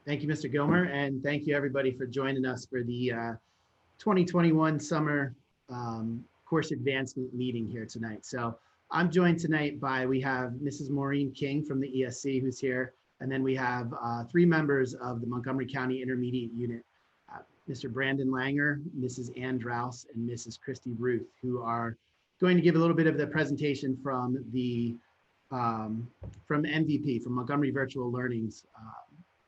Thank you, Mr. Gilmer, and thank you everybody for joining us for the 2021 summer course advancement meeting here tonight. So I'm joined tonight by, we have Mrs. Maureen King from the ESC who's here, and then we have three members of the Montgomery County Intermediate Unit, Mr. Brandon Langer, Mrs. Ann Drouse, and Mrs. Christy Ruth, who are going to give a little bit of the presentation from the from MVP, from Montgomery Virtual Learning's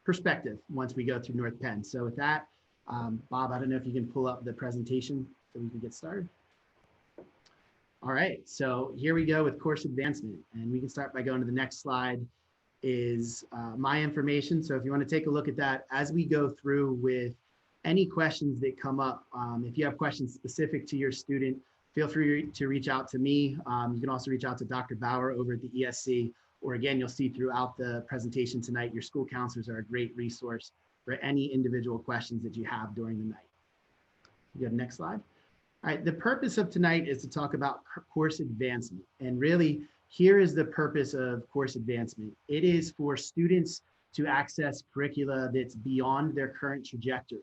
perspective once we go through North Penn. So with that, Bob, I don't know if you can pull up the presentation so we can get started. All right, so here we go with course advancement, and we can start by going to the next slide is my information. So if you want to take a look at that as we go through with any questions that come up, if you have questions specific to your student, feel free to reach out to me. You can also reach out to Dr. Bauer over at the ESC, or again, you'll see throughout the presentation tonight, your school counselors are a great resource for any individual questions that you have during the night. You have next slide. All right, the purpose of tonight is to talk about course advancement. And really, here is the purpose of course advancement. It is for students to access curricula that's beyond their current trajectory.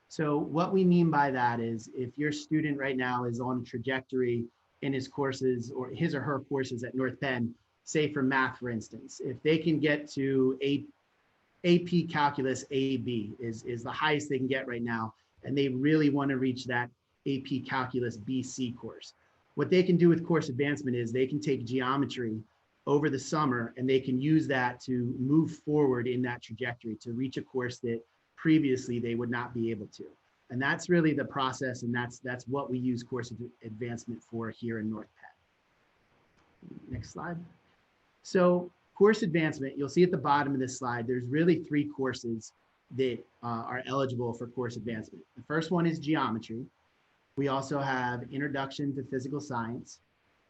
So what we mean by that is if your student right now is on a trajectory in his courses or his or her courses at North Penn, say for math, for instance, if they can get to AP Calculus AB is the highest they can get right now, and they really want to reach that AP Calculus BC course. What they can do with course advancement is they can take geometry over the summer and they can use that to move forward in that trajectory to reach a course that previously they would not be able to. And that's really the process, and that's what we use course advancement for here in North Penn. Next slide. So course advancement, you'll see at the bottom of this slide, there's really three courses that are eligible for course advancement. The first one is geometry. We also have Introduction to Physical Science.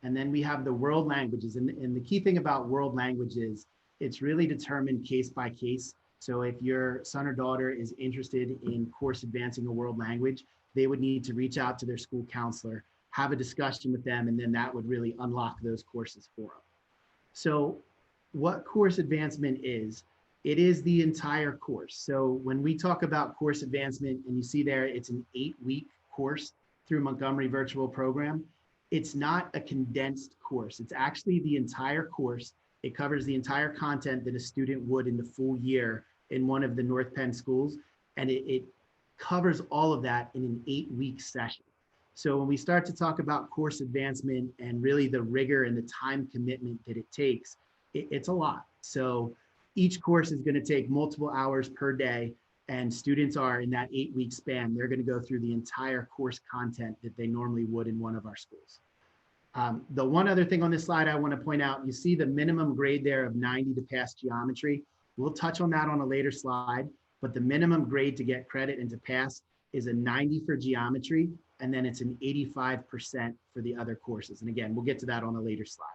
And then we have the world languages. And the key thing about world languages, it's really determined case by case. So if your son or daughter is interested in course advancing a world language, they would need to reach out to their school counselor, have a discussion with them, and then that would really unlock those courses for them. So what course advancement is, it is the entire course. So when we talk about course advancement, and you see there, it's an 8-week course through Montgomery Virtual Program. It's not a condensed course. It's actually the entire course. It covers the entire content that a student would in the full year in one of the North Penn schools. And it covers all of that in an 8-week session. So when we start to talk about course advancement and really the rigor and the time commitment that it takes, it's a lot. So each course is going to take multiple hours per day, and students are in that 8-week span, they're going to go through the entire course content that they normally would in one of our schools. The one other thing on this slide I want to point out, you see the minimum grade there of 90 to pass geometry. We'll touch on that on a later slide, but the minimum grade to get credit and to pass is a 90 for geometry, and then it's an 85% for the other courses. And again, we'll get to that on a later slide.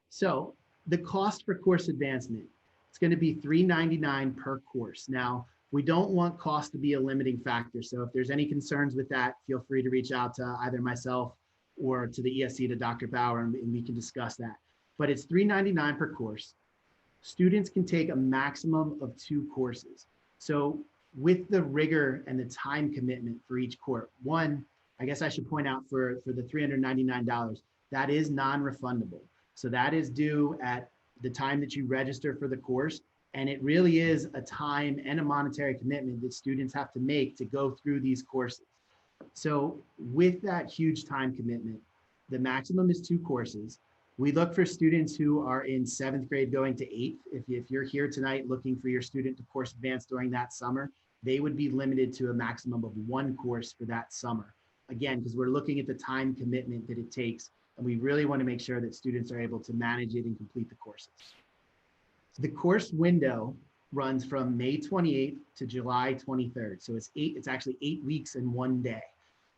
So the cost for course advancement, it's going to be $399 per course. Now, we don't want cost to be a limiting factor. So if there's any concerns with that, feel free to reach out to either myself or to the ESC, to Dr. Bauer, and we can discuss that. But it's $399 per course. Students can take a maximum of 2 courses. So with the rigor and the time commitment for each course, one, I guess I should point out for the $399, that is non-refundable. So that is due at the time that you register for the course. And it really is a time and a monetary commitment that students have to make to go through these courses. So with that huge time commitment, the maximum is 2 courses. We look for students who are in 7th grade going to 8th. If you're here tonight looking for your student to course advance during that summer, they would be limited to a maximum of 1 course for that summer. Again, because we're looking at the time commitment that it takes, and we really want to make sure that students are able to manage it and complete the courses. The course window runs from May 28th to July 23rd. So it's actually 8 weeks and 1 day.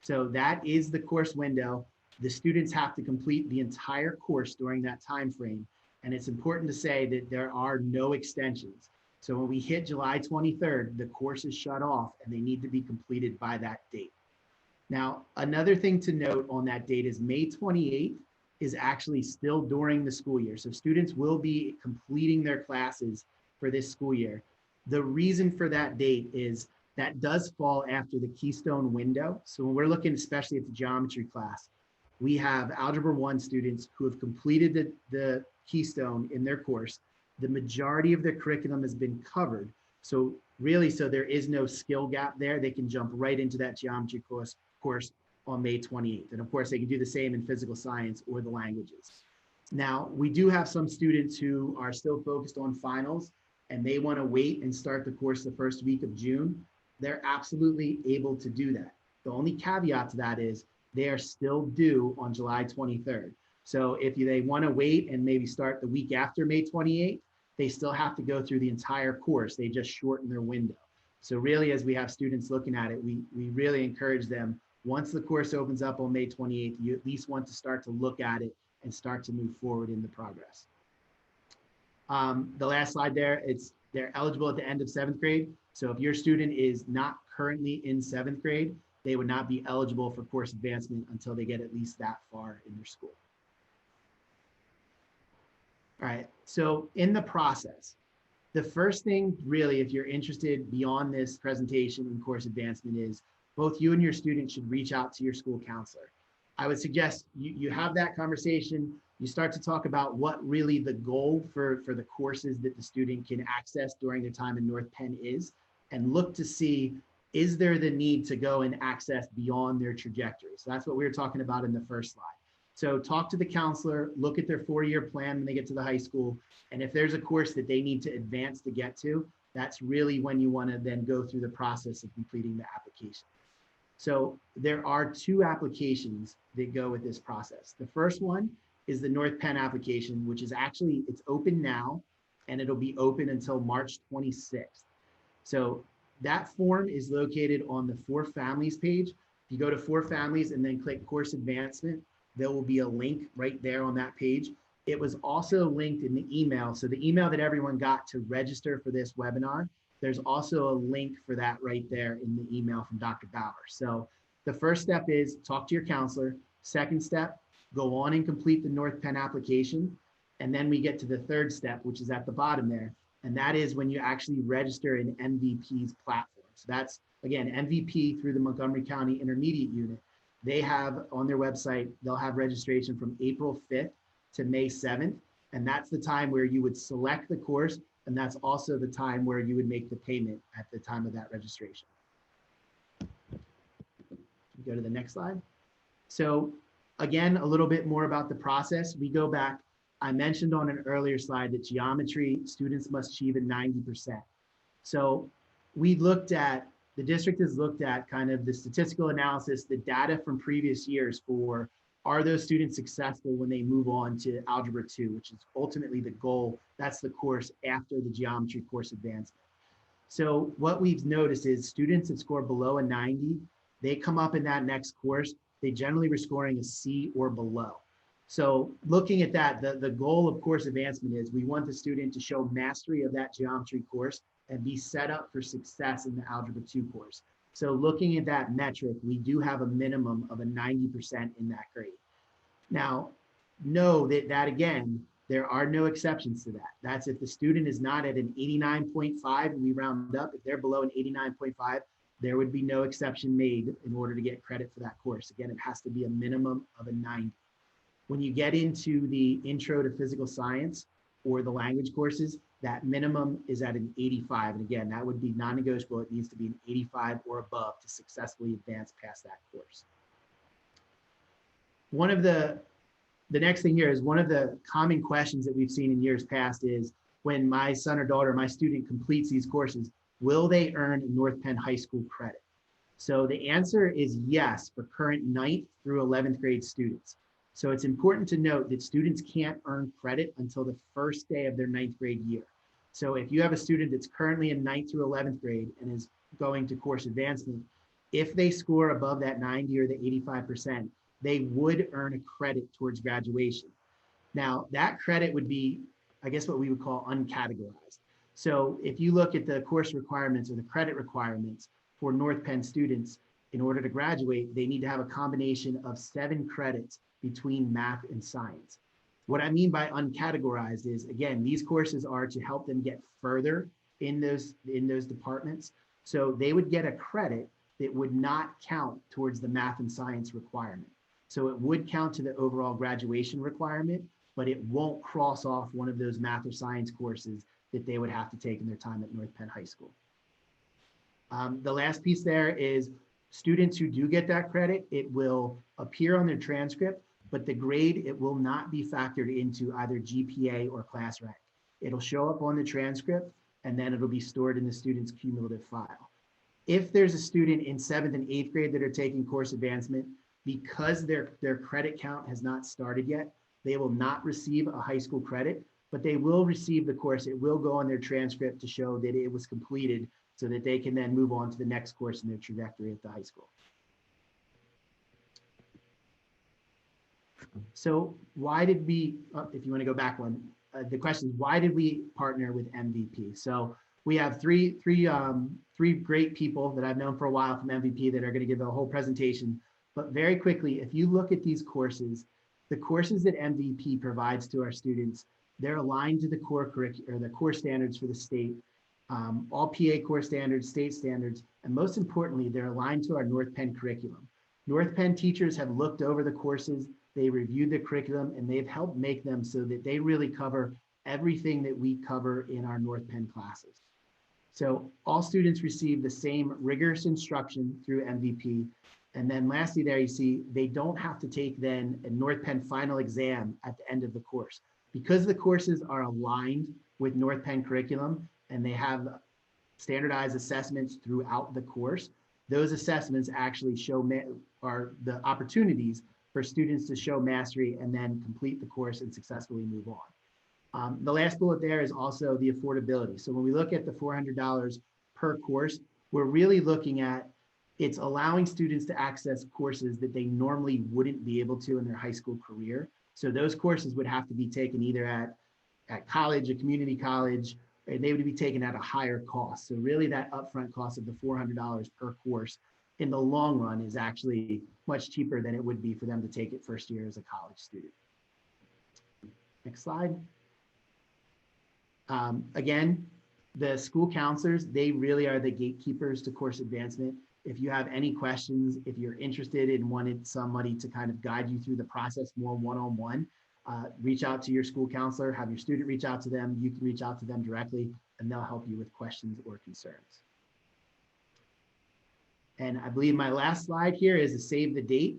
So that is the course window. The students have to complete the entire course during that time frame. And it's important to say that there are no extensions. So when we hit July 23rd, the course is shut off and they need to be completed by that date. Now, another thing to note on that date is May 28th is actually still during the school year. So students will be completing their classes for this school year. The reason for that date is that does fall after the Keystone window. So when we're looking especially at the geometry class, we have Algebra 1 students who have completed the Keystone in their course. The majority of their curriculum has been covered. So really, so there is no skill gap there. They can jump right into that geometry course on May 28th. And of course, they can do the same in physical science or the languages. Now, we do have some students who are still focused on finals and they want to wait and start the course the first week of June. They're absolutely able to do that. The only caveat to that is they are still due on July 23rd. So if they want to wait and maybe start the week after May 28th, they still have to go through the entire course. They just shorten their window. So really, as we have students looking at it, we really encourage them, once the course opens up on May 28th, you at least want to start to look at it and start to move forward in the progress. The last slide there, they're eligible at the end of 7th grade. So if your student is not currently in 7th grade, they would not be eligible for course advancement until they get at least that far in their school. All right, so in the process, the first thing really, if you're interested beyond this presentation in course advancement, is both you and your student should reach out to your school counselor. I would suggest you have that conversation, you start to talk about what really the goal for the courses that the student can access during their time in North Penn is, and look to see, is there the need to go and access beyond their trajectory? So that's what we were talking about in the first slide. So talk to the counselor, look at their 4-year plan when they get to the high school. And if there's a course that they need to advance to get to, that's really when you want to then go through the process of completing the application. So there are 2 applications that go with this process. The first one is the North Penn application, which is actually, it's open now and it'll be open until March 26th. So that form is located on the For Families page. If you go to For Families and then click Course Advancement, there will be a link right there on that page. It was also linked in the email. So the email that everyone got to register for this webinar, there's also a link for that right there in the email from Dr. Bauer. So the first step is talk to your counselor. Second step, go on and complete the North Penn application. And then we get to the third step, which is at the bottom there. And that is when you actually register in MVP's platform. So that's, again, MVP through the Montgomery County Intermediate Unit. They have on their website, they'll have registration from April 5th to May 7th. And that's the time where you would select the course. And that's also the time where you would make the payment at the time of that registration. Go to the next slide. So again, a little bit more about the process. We go back, I mentioned on an earlier slide that geometry students must achieve at 90%. So we looked at, the district has looked at kind of the statistical analysis, the data from previous years for, are those students successful when they move on to Algebra II, which is ultimately the goal. That's the course after the geometry course advancement. So what we've noticed is students that score below a 90, they come up in that next course, they generally were scoring a C or below. So looking at that, the goal of course advancement is we want the student to show mastery of that geometry course and be set up for success in the Algebra II course. So looking at that metric, we do have a minimum of a 90% in that grade. Now, know that again, there are no exceptions to that. That's if the student is not at an 89.5, and we round up, if they're below an 89.5, there would be no exception made in order to get credit for that course. Again, it has to be a minimum of a 90. When you get into the Intro to Physical Science or the language courses, that minimum is at an 85. And again, that would be non-negotiable. It needs to be an 85 or above to successfully advance past that course. One of the next thing here is one of the common questions that we've seen in years past is when my son or daughter, my student completes these courses, will they earn North Penn High School credit? So the answer is yes for current 9th through 11th grade students. So it's important to note that students can't earn credit until the first day of their 9th grade year. So if you have a student that's currently in 9th through 11th grade and is going to course advancement, if they score above that 90 or the 85%, they would earn a credit towards graduation. Now that credit would be, I guess, what we would call uncategorized. So if you look at the course requirements or the credit requirements for North Penn students, in order to graduate, they need to have a combination of 7 credits between math and science. What I mean by uncategorized is, again, these courses are to help them get further in those departments. So they would get a credit that would not count towards the math and science requirement. So it would count to the overall graduation requirement, but it won't cross off one of those math or science courses that they would have to take in their time at North Penn High School. The last piece there is students who do get that credit, it will appear on their transcript, but the grade, it will not be factored into either GPA or class rank. It'll show up on the transcript, and then it'll be stored in the student's cumulative file. If there's a student in 7th and 8th grade that are taking course advancement, because their credit count has not started yet, they will not receive a high school credit, but they will receive the course. It will go on their transcript to show that it was completed so that they can then move on to the next course in their trajectory at the high school. So why did we, if you want to go back one, the question is, why did we partner with MVP? So we have three great people that I've known for a while from MVP that are going to give a whole presentation. But very quickly, if you look at these courses, the courses that MVP provides to our students, they're aligned to the core curriculum or the core standards for the state, all PA core standards, state standards, and most importantly, they're aligned to our North Penn curriculum. North Penn teachers have looked over the courses, they reviewed the curriculum, and they've helped make them so that they really cover everything that we cover in our North Penn classes. So all students receive the same rigorous instruction through MVP. And then lastly there you see, they don't have to take then a North Penn final exam at the end of the course. Because the courses are aligned with North Penn curriculum and they have standardized assessments throughout the course, those assessments actually show are the opportunities for students to show mastery and then complete the course and successfully move on. The last bullet there is also the affordability. So when we look at the $400 per course, we're really looking at it's allowing students to access courses that they normally wouldn't be able to in their high school career. So those courses would have to be taken either at college, a community college, and they would be taken at a higher cost. So really that upfront cost of the $400 per course in the long run is actually much cheaper than it would be for them to take it first year as a college student. Next slide. Again, the school counselors, they really are the gatekeepers to course advancement. If you have any questions, if you're interested in wanting somebody to kind of guide you through the process more one-on-one, reach out to your school counselor, have your student reach out to them. You can reach out to them directly and they'll help you with questions or concerns. And I believe my last slide here is to save the date.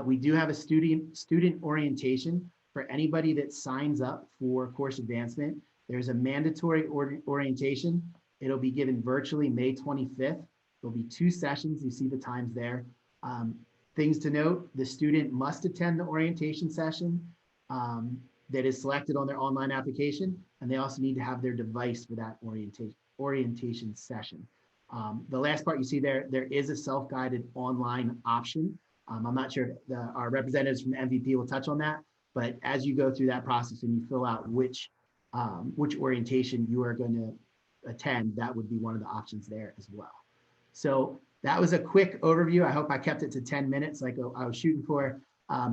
We do have a student orientation for anybody that signs up for course advancement. There's a mandatory orientation. It'll be given virtually May 25th. There'll be 2 sessions. You see the times there. Things to note, the student must attend the orientation session that is selected on their online application, and they also need to have their device for that orientation session. The last part you see there is a self-guided online option. I'm not sure if our representatives from MVP will touch on that, but as you go through that process and you fill out which orientation you are going to attend, that would be one of the options there as well. So that was a quick overview. I hope I kept it to 10 minutes like I was shooting for.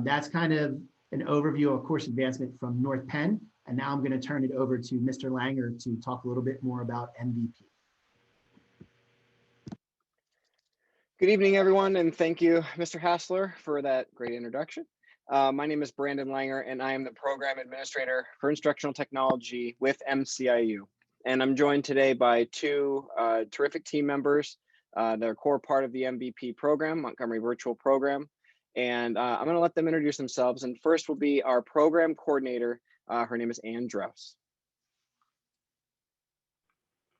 That's kind of an overview of course advancement from North Penn. And now I'm going to turn it over to Mr. Langer to talk a little bit more about MVP. Good evening, everyone, and thank you, Mr. Hassler, for that great introduction. My name is Brandon Langer, and I am the Program Administrator for Instructional Technology with MCIU. And I'm joined today by 2 terrific team members. They're a core part of the MVP program, Montgomery Virtual Program. And I'm going to let them introduce themselves. And first will be our program coordinator. Her name is Ann Drous.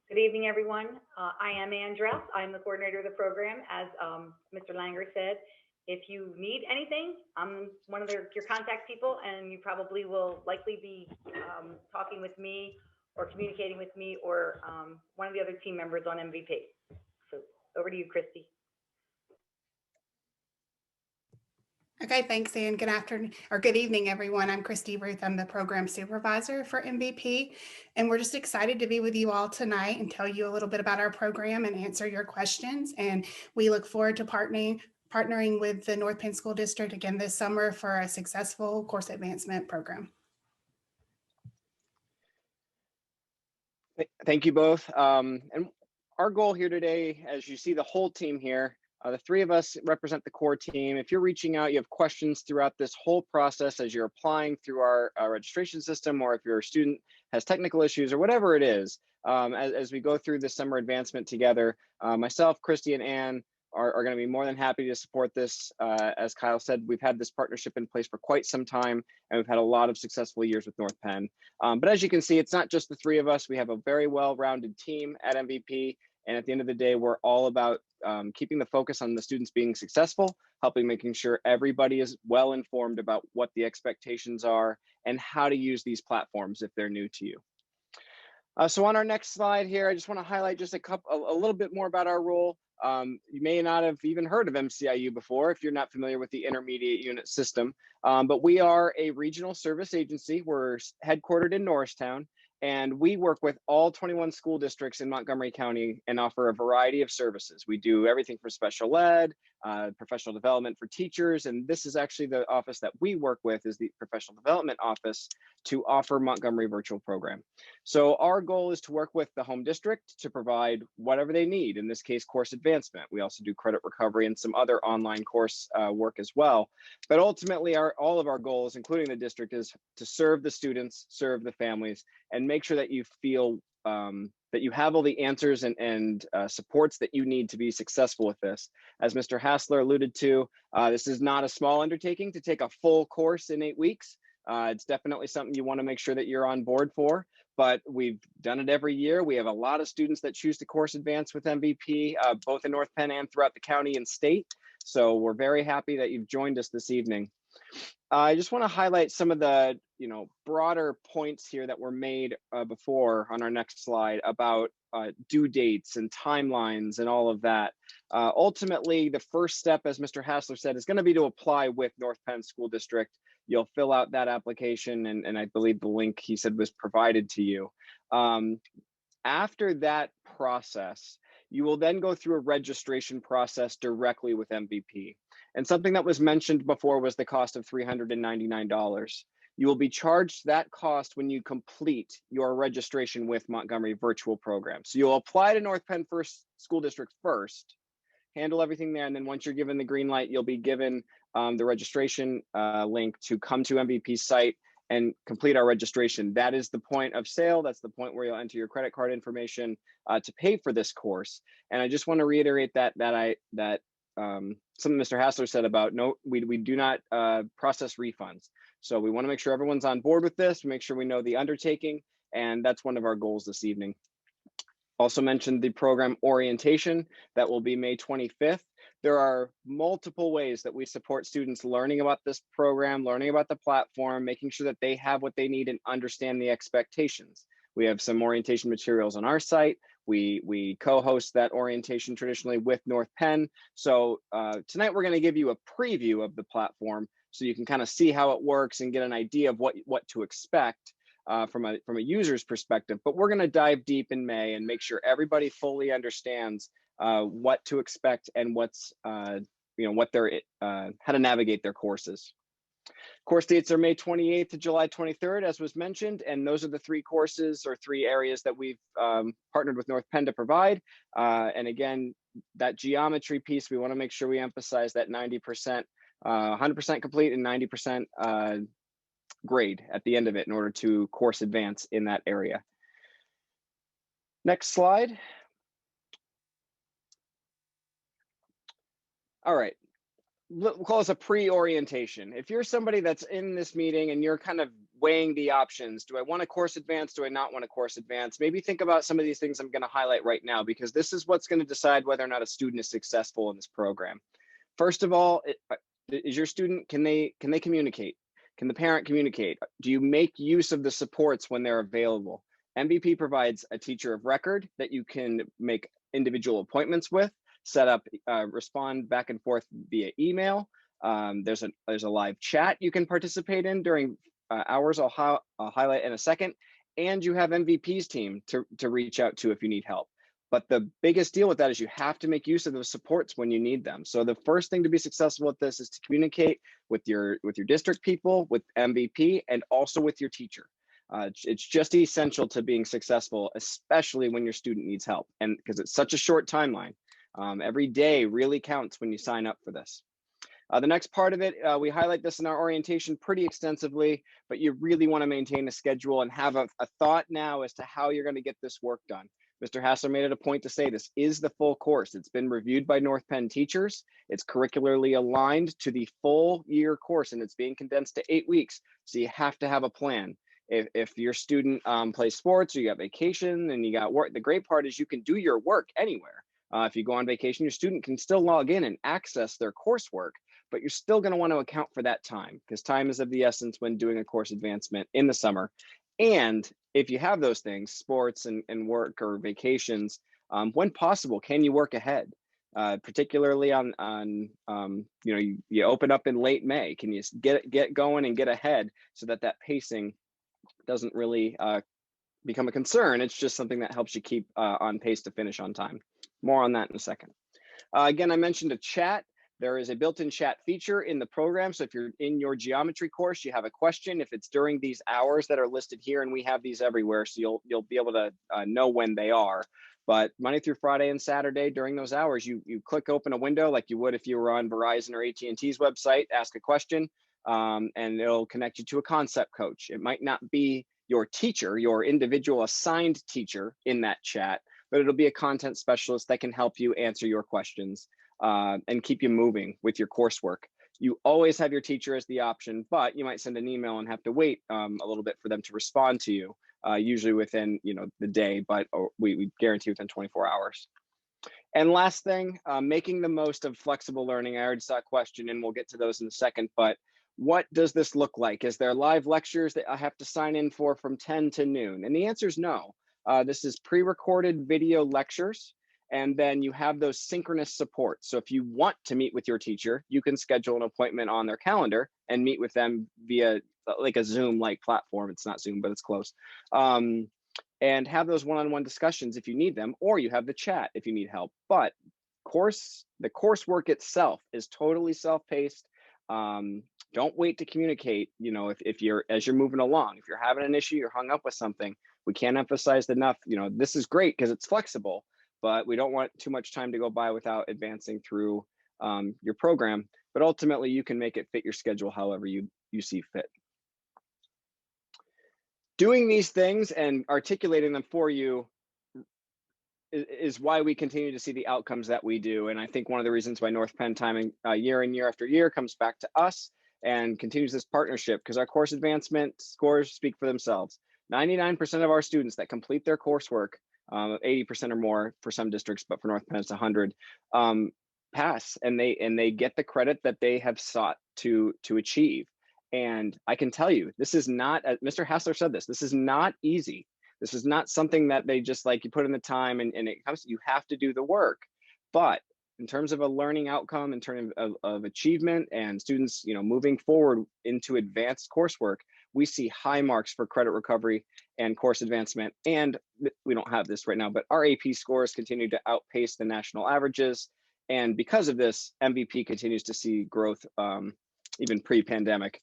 Good evening, everyone. I am Ann Drous. I'm the coordinator of the program. As Mr. Langer said, if you need anything, I'm one of your contact people, and you probably will likely be talking with me or communicating with me or one of the other team members on MVP. So over to you, Christy. Okay, thanks, Ann. Good afternoon or good evening, everyone. I'm Christy Ruth. I'm the program supervisor for MVP, and we're just excited to be with you all tonight and tell you a little bit about our program and answer your questions. And we look forward to partnering with the North Penn School District again this summer for a successful course advancement program. Thank you both. And our goal here today, as you see the whole team here, the three of us represent the core team. If you're reaching out, you have questions throughout this whole process as you're applying through our registration system, or if your student has technical issues or whatever it is, as we go through the summer advancement together, myself, Christy, and Ann are going to be more than happy to support this. As Kyle said, we've had this partnership in place for quite some time, and we've had a lot of successful years with North Penn. But as you can see, it's not just the three of us. We have a very well-rounded team at MVP. And at the end of the day, we're all about keeping the focus on the students being successful, making sure everybody is well informed about what the expectations are and how to use these platforms if they're new to you. So on our next slide here, I just want to highlight just a little bit more about our role. You may not have even heard of MCIU before if you're not familiar with the intermediate unit system, but we are a regional service agency. We're headquartered in Norristown, and we work with all 21 school districts in Montgomery County and offer a variety of services. We do everything from special ed, professional development for teachers, and this is actually the office that we work with, is the professional development office, to offer Montgomery virtual program. So our goal is to work with the home district to provide whatever they need, in this case, course advancement. We also do credit recovery and some other online course work as well. But ultimately, all of our goals, including the district, is to serve the students, serve the families, and make sure that you feel that you have all the answers and supports that you need to be successful with this. As Mr. Hassler alluded to, this is not a small undertaking to take a full course in 8 weeks. It's definitely something you want to make sure that you're on board for, but we've done it every year. We have a lot of students that choose to course advance with MVP, both in North Penn and throughout the county and state. So we're very happy that you've joined us this evening. I just want to highlight some of the broader points here that were made before on our next slide about due dates and timelines and all of that. Ultimately, the first step, as Mr. Hassler said, is going to be to apply with North Penn School District. You'll fill out that application, and I believe the link he said was provided to you. After that process, you will then go through a registration process directly with MVP. And something that was mentioned before was the cost of $399. You will be charged that cost when you complete your registration with Montgomery virtual program. So you'll apply to North Penn School District first, handle everything there, and then once you're given the green light, you'll be given the registration link to come to MVP's site and complete our registration. That is the point of sale. That's the point where you'll enter your credit card information to pay for this course. And I just want to reiterate that something Mr. Hassler said about we do not process refunds. So we want to make sure everyone's on board with this, make sure we know the undertaking, and that's one of our goals this evening. Also mentioned the program orientation that will be May 25th. There are multiple ways that we support students learning about this program, learning about the platform, making sure that they have what they need and understand the expectations. We have some orientation materials on our site. We co-host that orientation traditionally with North Penn. So tonight we're going to give you a preview of the platform so you can kind of see how it works and get an idea of what to expect from a user's perspective. But we're going to dive deep in May and make sure everybody fully understands what to expect and what's what they're how to navigate their courses. Course dates are May 28th to July 23rd, as was mentioned, and those are the three courses or three areas that we've partnered with North Penn to provide. And again, that geometry piece, we want to make sure we emphasize that 90%, 100% complete and 90% grade at the end of it in order to course advance in that area. Next slide. All right. We'll call this a pre-orientation. If you're somebody that's in this meeting and you're kind of weighing the options, do I want to course advance? Do I not want to course advance? Maybe think about some of these things I'm going to highlight right now, because this is what's going to decide whether or not a student is successful in this program. First of all, is your student, can they communicate? Can the parent communicate? Do you make use of the supports when they're available? MVP provides a teacher of record that you can make individual appointments with, set up, respond back and forth via email. There's a live chat you can participate in during hours I'll highlight in a second. And you have MVP's team to reach out to if you need help. But the biggest deal with that is you have to make use of those supports when you need them. So the first thing to be successful with this is to communicate with your district people, with MVP, and also with your teacher. It's just essential to being successful, especially when your student needs help, and because it's such a short timeline. Every day really counts when you sign up for this. The next part of it, we highlight this in our orientation pretty extensively, but you really want to maintain a schedule and have a thought now as to how you're going to get this work done. Mr. Hassler made it a point to say this is the full course. It's been reviewed by North Penn teachers. It's curricularly aligned to the full year course, and it's being condensed to 8 weeks. So you have to have a plan. If your student plays sports or you got vacation and you got work, the great part is you can do your work anywhere. If you go on vacation, your student can still log in and access their coursework, but you're still going to want to account for that time, because time is of the essence when doing a course advancement in the summer. And if you have those things, sports and work or vacations, when possible, can you work ahead? Particularly on you open up in late May, can you get going and get ahead so that pacing doesn't really become a concern? It's just something that helps you keep on pace to finish on time. More on that in a second. Again, I mentioned a chat. There is a built-in chat feature in the program. So if you're in your geometry course, you have a question, if it's during these hours that are listed here, and we have these everywhere, so you'll be able to know when they are. But Monday through Friday and Saturday during those hours, you click open a window like you would if you were on Verizon or AT&T's website, ask a question, and it'll connect you to a concept coach. It might not be your teacher, your individual assigned teacher in that chat, but it'll be a content specialist that can help you answer your questions and keep you moving with your coursework. You always have your teacher as the option, but you might send an email and have to wait a little bit for them to respond to you, usually within the day, but we guarantee within 24 hours. And last thing, making the most of flexible learning. I already saw a question and we'll get to those in a second, but what does this look like? Is there live lectures that I have to sign in for from 10 to noon? And the answer is no. This is pre-recorded video lectures, and then you have those synchronous supports. So if you want to meet with your teacher, you can schedule an appointment on their calendar and meet with them via like a Zoom-like platform. It's not Zoom, but it's close. And have those one-on-one discussions if you need them, or you have the chat if you need help. But the coursework itself is totally self-paced. Don't wait to communicate. If you're, as you're moving along, if you're having an issue, you're hung up with something, we can't emphasize enough, this is great because it's flexible, but we don't want too much time to go by without advancing through your program. But ultimately, you can make it fit your schedule however you see fit. Doing these things and articulating them for you is why we continue to see the outcomes that we do. And I think one of the reasons why North Penn timing year in, year after year comes back to us and continues this partnership, because our course advancement scores speak for themselves. 99% of our students that complete their coursework, 80% or more for some districts, but for North Penn it's 100, pass, and they get the credit that they have sought to achieve. And I can tell you, this is not, as Mr. Hassler said this is not easy. This is not something that they just like, you put in the time and it comes, you have to do the work. But in terms of a learning outcome, in terms of achievement and students, moving forward into advanced coursework, we see high marks for credit recovery and course advancement. And we don't have this right now, but our AP scores continue to outpace the national averages. And because of this, MVP continues to see growth even pre-pandemic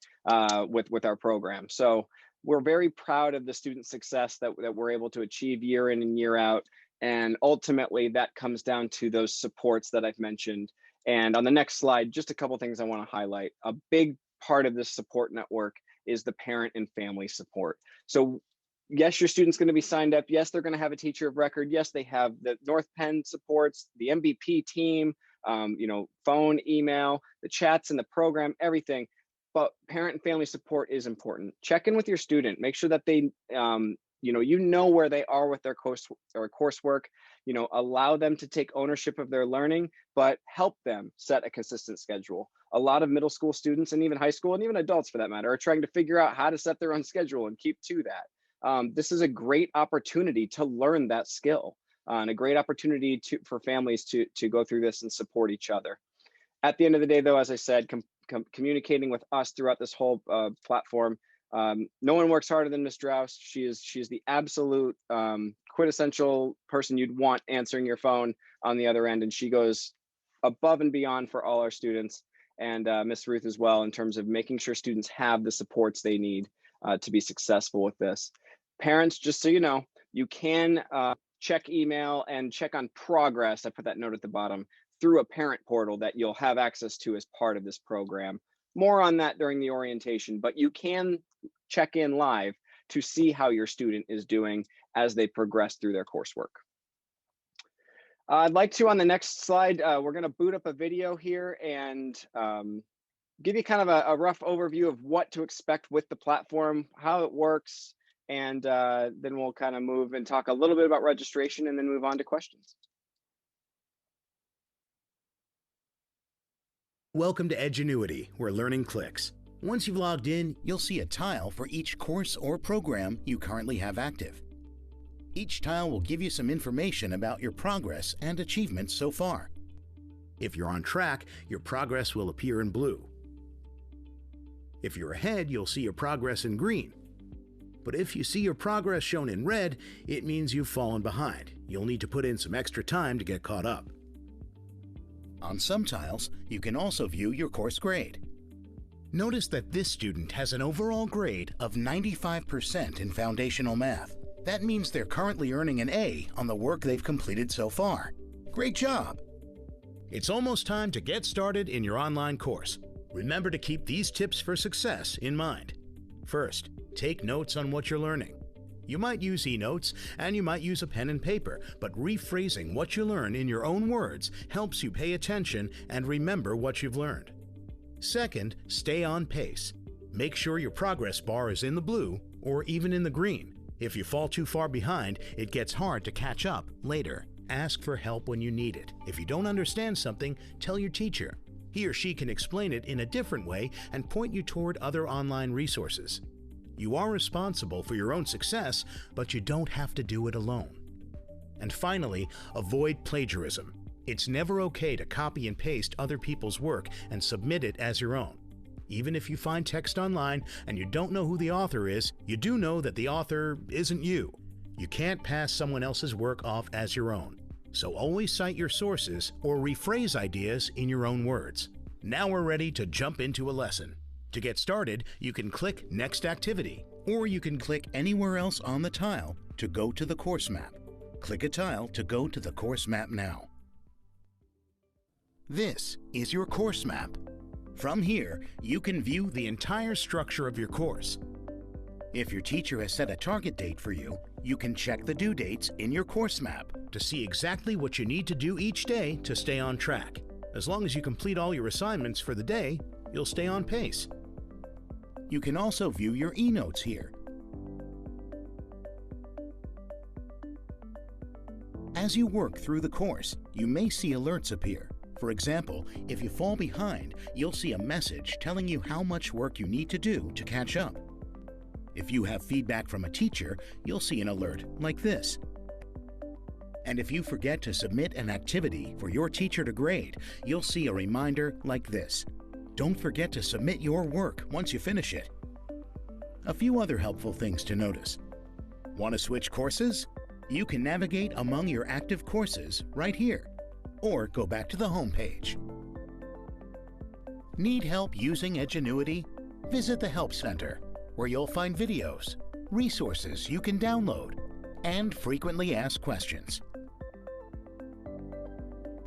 with our program. So we're very proud of the student success that we're able to achieve year in and year out. And ultimately, that comes down to those supports that I've mentioned. And on the next slide, just a couple things I want to highlight. A big part of this support network is the parent and family support. So yes, your student's going to be signed up. Yes, they're going to have a teacher of record. Yes, they have the North Penn supports, the MVP team, phone, email, the chats in the program, everything. But parent and family support is important. Check in with your student. Make sure that they, where they are with their coursework. Allow them to take ownership of their learning, but help them set a consistent schedule. A lot of middle school students and even high school and even adults for that matter are trying to figure out how to set their own schedule and keep to that. This is a great opportunity to learn that skill and a great opportunity for families to go through this and support each other. At the end of the day, though, as I said, communicating with us throughout this whole platform. No one works harder than Ms. Strauss. She is the absolute quintessential person you'd want answering your phone on the other end, and she goes above and beyond for all our students, and Ms. Ruth as well, in terms of making sure students have the supports they need. to be successful with this. Parents, just so you know, you can check email and check on progress. I put that note at the bottom through a parent portal that you'll have access to as part of this program. More on that during the orientation, but you can check in live to see how your student is doing as they progress through their coursework. I'd like to, on the next slide, we're going to boot up a video here and give you kind of a rough overview of what to expect with the platform, how it works, and then we'll kind of move and talk a little bit about registration and then move on to questions. Welcome to Annuity, where learning clicks. Once you've logged in, you'll see a tile for each course or program you currently have active. Each tile will give you some information about your progress and achievements so far. If you're on track, your progress will appear in blue. If you're ahead, you'll see your progress in green. But if you see your progress shown in red, it means you've fallen behind. You'll need to put in some extra time to get caught up. On some tiles, you can also view your course grade. Notice that this student has an overall grade of 95% in foundational math. That means they're currently earning an A on the work they've completed so far. Great job! It's almost time to get started in your online course. Remember to keep these tips for success in mind. First, take notes on what you're learning. You might use eNotes and you might use a pen and paper, but rephrasing what you learn in your own words helps you pay attention and remember what you've learned. Second, stay on pace. Make sure your progress bar is in the blue or even in the green. If you fall too far behind, it gets hard to catch up later. Ask for help when you need it. If you don't understand something, tell your teacher. He or she can explain it in a different way and point you toward other online resources. You are responsible for your own success, but you don't have to do it alone. And finally, avoid plagiarism. It's never okay to copy and paste other people's work and submit it as your own. Even if you find text online and you don't know who the author is, you do know that the author isn't you. You can't pass someone else's work off as your own. So always cite your sources or rephrase ideas in your own words. Now we're ready to jump into a lesson. To get started, you can click Next Activity, or you can click anywhere else on the tile to go to the course map. Click a tile to go to the course map now. This is your course map. From here, you can view the entire structure of your course. If your teacher has set a target date for you, you can check the due dates in your course map to see exactly what you need to do each day to stay on track. As long as you complete all your assignments for the day, you'll stay on pace. You can also view your eNotes here. As you work through the course, you may see alerts appear. For example, if you fall behind, you'll see a message telling you how much work you need to do to catch up. If you have feedback from a teacher, you'll see an alert like this. And if you forget to submit an activity for your teacher to grade, you'll see a reminder like this. Don't forget to submit your work once you finish it. A few other helpful things to notice. Want to switch courses? You can navigate among your active courses right here, or go back to the home page. Need help using Annuity? Visit the Help Center, where you'll find videos, resources you can download, and frequently asked questions.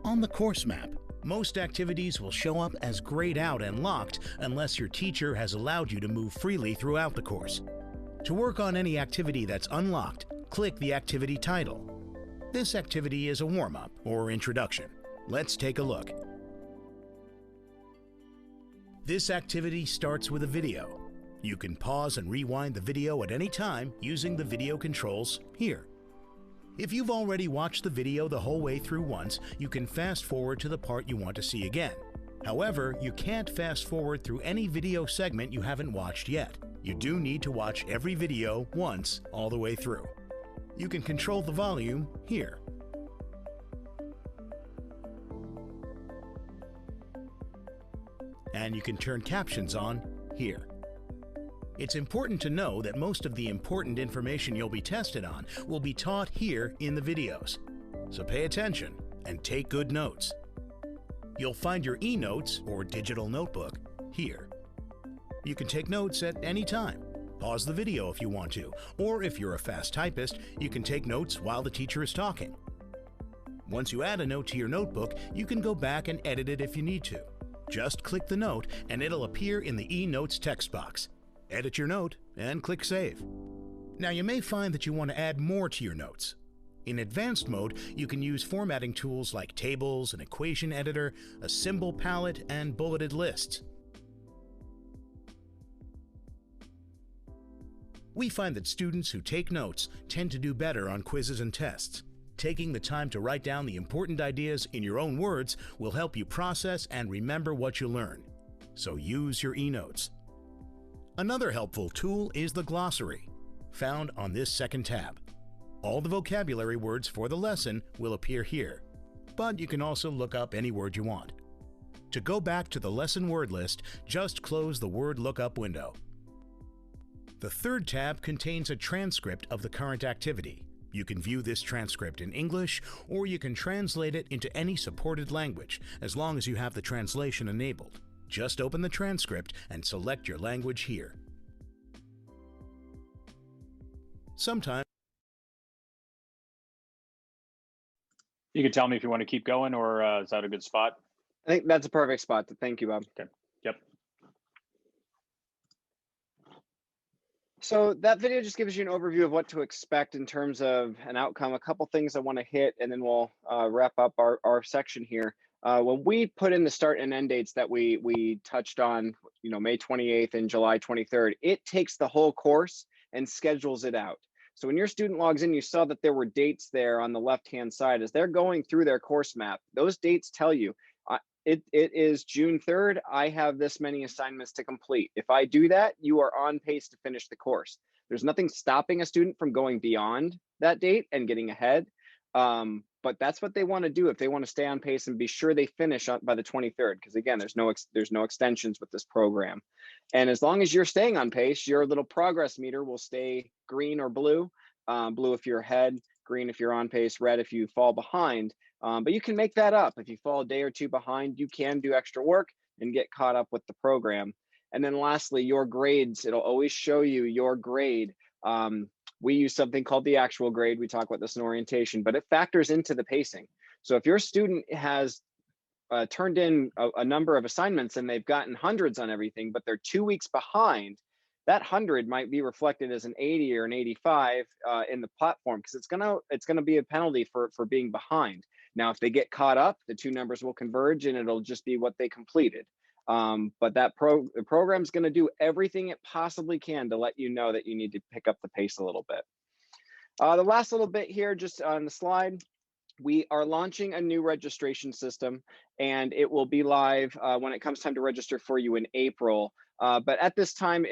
On the course map, most activities will show up as grayed out and locked unless your teacher has allowed you to move freely throughout the course. To work on any activity that's unlocked, click the activity title. This activity is a warm-up or introduction. Let's take a look. This activity starts with a video. You can pause and rewind the video at any time using the video controls here. If you've already watched the video the whole way through once, you can fast forward to the part you want to see again. However, you can't fast forward through any video segment you haven't watched yet. You do need to watch every video once all the way through. You can control the volume here. And you can turn captions on here. It's important to know that most of the important information you'll be tested on will be taught here in the videos. So pay attention and take good notes. You'll find your eNotes or digital notebook here. You can take notes at any time. Pause the video if you want to, or if you're a fast typist, you can take notes while the teacher is talking. Once you add a note to your notebook, you can go back and edit it if you need to. Just click the note and it'll appear in the eNotes text box. Edit your note and click Save. Now you may find that you want to add more to your notes. In advanced mode, you can use formatting tools like tables, an equation editor, a symbol palette, and bulleted lists. We find that students who take notes tend to do better on quizzes and tests. Taking the time to write down the important ideas in your own words will help you process and remember what you learn. So use your eNotes. Another helpful tool is the glossary, found on this second tab. All the vocabulary words for the lesson will appear here, but you can also look up any word you want. To go back to the lesson word list, just close the word lookup window. The third tab contains a transcript of the current activity. You can view this transcript in English, or you can translate it into any supported language, as long as you have the translation enabled. Just open the transcript and select your language here. Sometimes you can tell me if you want to keep going, or is that a good spot? I think that's a perfect spot. Thank you, Bob. Okay. Yep. So that video just gives you an overview of what to expect in terms of an outcome. A couple things I want to hit, and then we'll wrap up our section here. When we put in the start and end dates that we touched on, May 28th and July 23rd, it takes the whole course and schedules it out. So when your student logs in, you saw that there were dates there on the left-hand side. As they're going through their course map, those dates tell you, it is June 3rd, I have this many assignments to complete. If I do that, you are on pace to finish the course. There's nothing stopping a student from going beyond that date and getting ahead. But that's what they want to do if they want to stay on pace and be sure they finish by the 23rd. Because again, there's no extensions with this program. And as long as you're staying on pace, your little progress meter will stay green or blue. Blue if you're ahead, green if you're on pace, red if you fall behind. But you can make that up. If you fall a day or two behind, you can do extra work and get caught up with the program. And then lastly, your grades, it'll always show you your grade. We use something called the actual grade. We talk about this in orientation, but it factors into the pacing. So if your student has turned in a number of assignments and they've gotten hundreds on everything, but they're 2 weeks behind, that 100 might be reflected as an 80 or an 85 in the platform, because it's gonna be a penalty for being behind. Now, if they get caught up, the two numbers will converge and it'll just be what they completed. But the program's gonna do everything it possibly can to let you know that you need to pick up the pace a little bit. The last little bit here, just on the slide, we are launching a new registration system, and it will be live when it comes time to register for you in April. But at this time,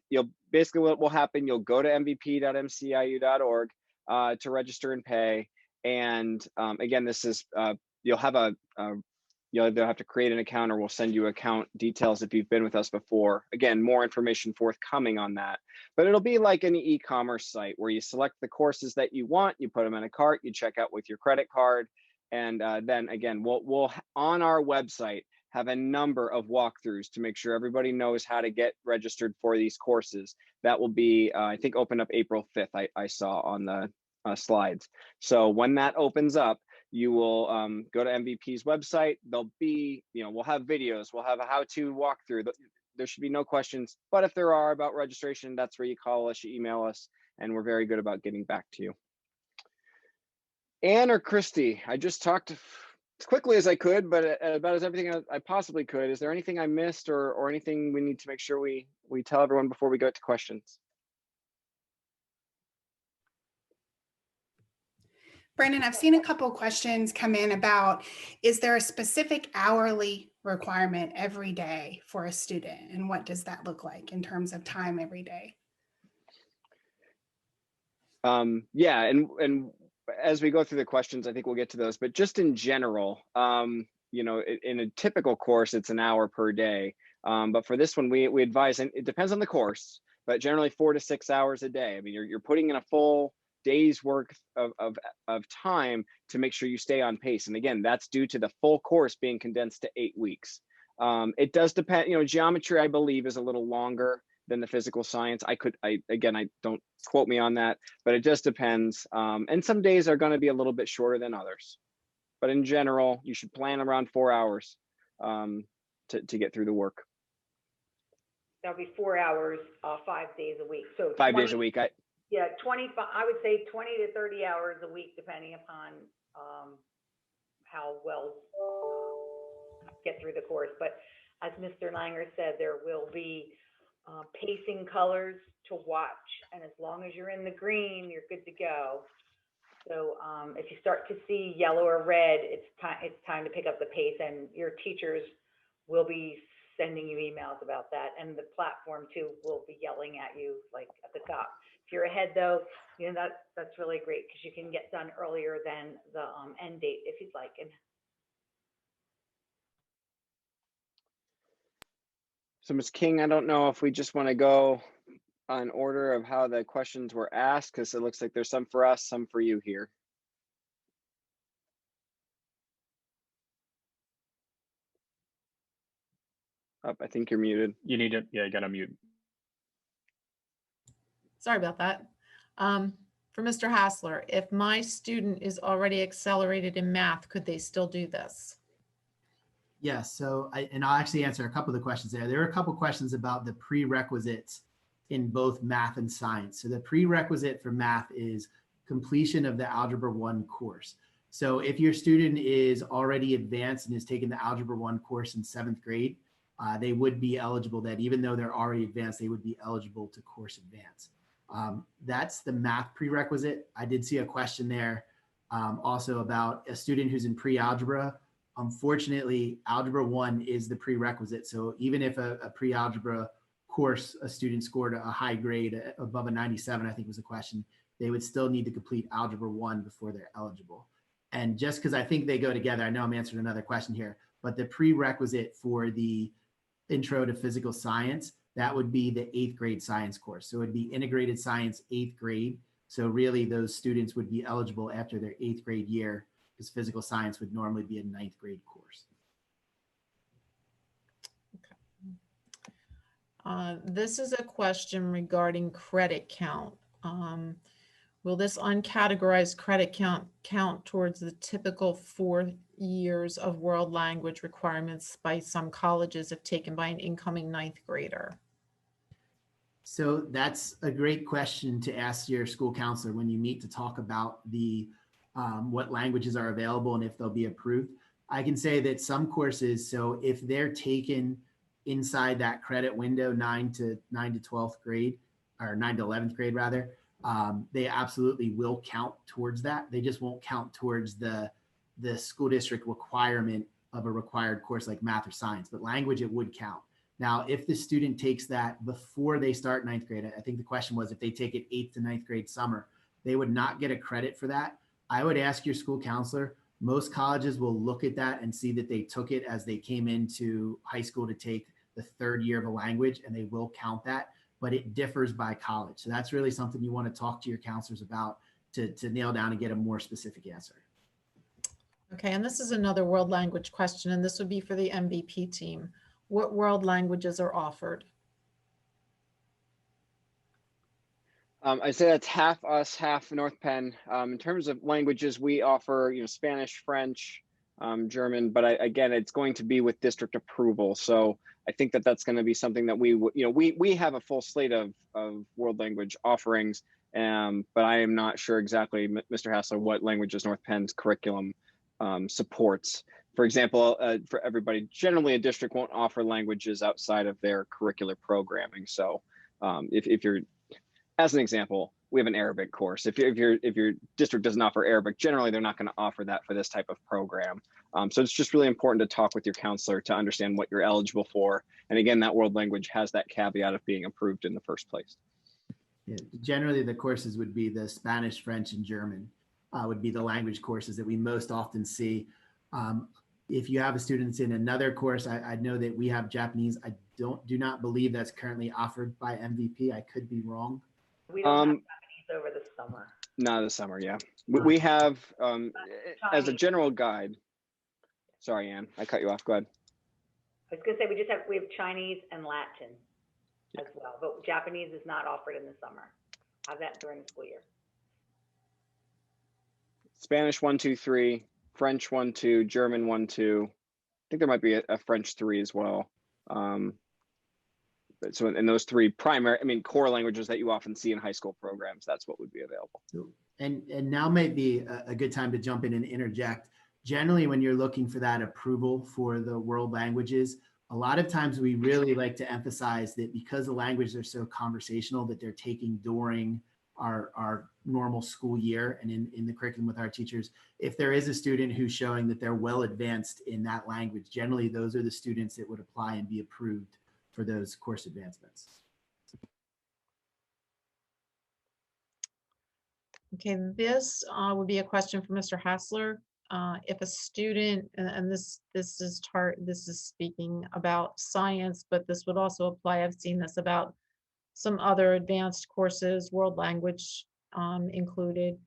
you'll basically, what will happen, you'll go to mvp.mciu.org to register and pay. And again, this is you'll either have to create an account, or we'll send you account details if you've been with us before. Again, more information forthcoming on that. But it'll be like an e-commerce site where you select the courses that you want, you put them in a cart, you check out with your credit card, and then again, we'll on our website have a number of walkthroughs to make sure everybody knows how to get registered for these courses. That will be, I think, open up April 5th, I saw on the slides. So when that opens up, you will go to MVP's website. There'll be, we'll have videos, we'll have a how-to walkthrough. There should be no questions, but if there are about registration, that's where you call us, you email us, and we're very good about getting back to you. Anne or Christy, I just talked as quickly as I could, but about as everything I possibly could. Is there anything I missed or anything we need to make sure we tell everyone before we go to questions? Brandon, I've seen a couple of questions come in about, is there a specific hourly requirement every day for a student? And what does that look like in terms of time every day? Yeah, and as we go through the questions, I think we'll get to those, but just in general, in a typical course, it's an hour per day. But for this one, we advise, and it depends on the course, but generally 4 to 6 hours a day. I mean, you're putting in a full day's work of time to make sure you stay on pace. And again, that's due to the full course being condensed to 8 weeks. It does depend, geometry, I believe, is a little longer than the physical science. Again, I don't quote me on that, but it just depends. And some days are going to be a little bit shorter than others. But in general, you should plan around 4 hours to get through the work. That'll be 4 hours, 5 days a week. So 5 days a week. Yeah, 25. I would say 20 to 30 hours a week, depending upon how well get through the course. But as Mr. Langer said, there will be pacing colors to watch, and as long as you're in the green, you're good to go. So if you start to see yellow or red, it's time to pick up the pace, and your teachers will be sending you emails about that, and the platform too will be yelling at you like at the top. If you're ahead though, you know, that's really great because you can get done earlier than the end date if you'd like. And so Ms. King, I don't know if we just want to go on order of how the questions were asked, because it looks like there's some for us, some for you here. Oh, I think you're muted. You need to, yeah, you got to mute. Sorry about that. For Mr. Hassler, if my student is already accelerated in math, could they still do this? Yes, so I'll actually answer a couple of the questions there. There are a couple of questions about the prerequisites in both math and science. So the prerequisite for math is completion of the Algebra 1 course. So if your student is already advanced and has taken the Algebra 1 course in 7th grade, they would be eligible that even though they're already advanced, they would be eligible to course advance. That's the math prerequisite. I did see a question there also about a student who's in pre-algebra. Unfortunately, Algebra 1 is the prerequisite. So even if a pre-algebra course, a student scored a high grade above a 97, I think was the question, they would still need to complete Algebra 1 before they're eligible. And just because I think they go together, I know I'm answering another question here, but the prerequisite for the Intro to Physical Science, that would be the 8th grade science course. So it'd be integrated science 8th grade. So really those students would be eligible after their 8th grade year, because physical science would normally be a 9th grade course. Okay. This is a question regarding credit count. Will this uncategorized credit count towards the typical 4 years of world language requirements by some colleges if taken by an incoming 9th grader? So that's a great question to ask your school counselor when you meet to talk about the what languages are available and if they'll be approved. I can say that some courses, so if they're taken inside that credit window, 9 to 12th grade, or 9 to 11th grade rather, they absolutely will count towards that. They just won't count towards the school district requirement of a required course like math or science, but language, it would count. Now, if the student takes that before they start 9th grade, I think the question was if they take it 8th to 9th grade summer, they would not get a credit for that. I would ask your school counselor. Most colleges will look at that and see that they took it as they came into high school to take the 3rd year of a language, and they will count that, but it differs by college. So that's really something you want to talk to your counselors about to nail down and get a more specific answer. Okay, and this is another world language question, and this would be for the MVP team. What world languages are offered? I say that's half us, half North Penn. In terms of languages, we offer, Spanish, French, German, but again, it's going to be with district approval. So I think that that's going to be something that we have a full slate of world language offerings, but I am not sure exactly, Mr. Hassler, what languages North Penn's curriculum supports. For example, for everybody, generally a district won't offer languages outside of their curricular programming. So if you're, as an example, we have an Arabic course. If your district doesn't offer Arabic, generally they're not going to offer that for this type of program. So it's just really important to talk with your counselor to understand what you're eligible for. And again, that world language has that caveat of being approved in the first place. Yeah, generally, the courses would be the Spanish, French, and German would be the language courses that we most often see. If you have a student in another course, I know that we have Japanese. I do not believe that's currently offered by MVP. I could be wrong. We don't have Japanese over the summer. Not this summer, yeah. We have, as a general guide. Sorry, Ann, I cut you off. Go ahead. I was going to say we have Chinese and Latin. as well, but Japanese is not offered in the summer. Have that during the school year. Spanish 1, 2, 3, French 1, 2, German 1, 2. I think there might be a French 3 as well. So in those three primary, core languages that you often see in high school programs, that's what would be available. And now might be a good time to jump in and interject. Generally, when you're looking for that approval for the world languages, a lot of times we really like to emphasize that because the languages are so conversational that they're taking during our normal school year and in the curriculum with our teachers, if there is a student who's showing that they're well advanced in that language, generally those are the students that would apply and be approved for those course advancements. Okay, this would be a question for Mr. Hassler. If a student, and this is speaking about science, but this would also apply, I've seen this about some other advanced courses, world language included.